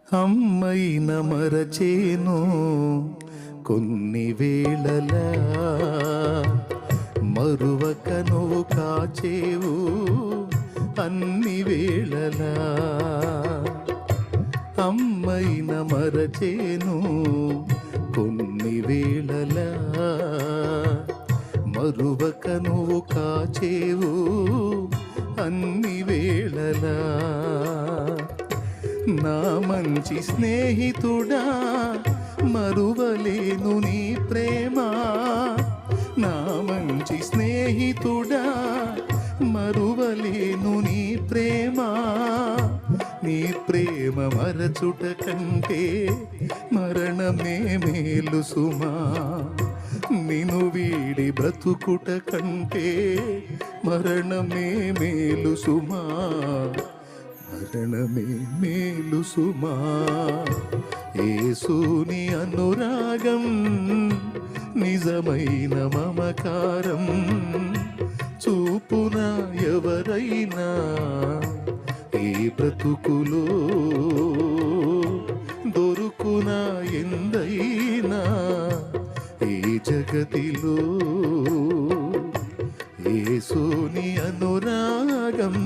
అమ్మైన మరచేను కొన్ని వేళలా, మరువక నువ్వు కాచేవు అన్ని వేళలా. అమ్మైన మరచేను కొన్ని వేళలా, మరువక నువ్వు కాచేవు అన్ని వేళలా. నా మంచి స్నేహితుడా మరువలేను నీ ప్రేమ, నా మంచి స్నేహితుడా మరువలేను నీ ప్రేమ. నీ ప్రేమ మరచుట కంటే మరణమే మేలు సుమా, నిన్ను వీడి బ్రతుకుట కంటే మరణమే మేలు సుమా, మరణమే మేలు సుమా. యేసుని అనురాగం నిజమైన మమకారం చూపున ఎవరైనా ఈ బ్రతుకులో దొరుకునా ఎందైనా ఈ జగతిలో. యేసుని అనురాగం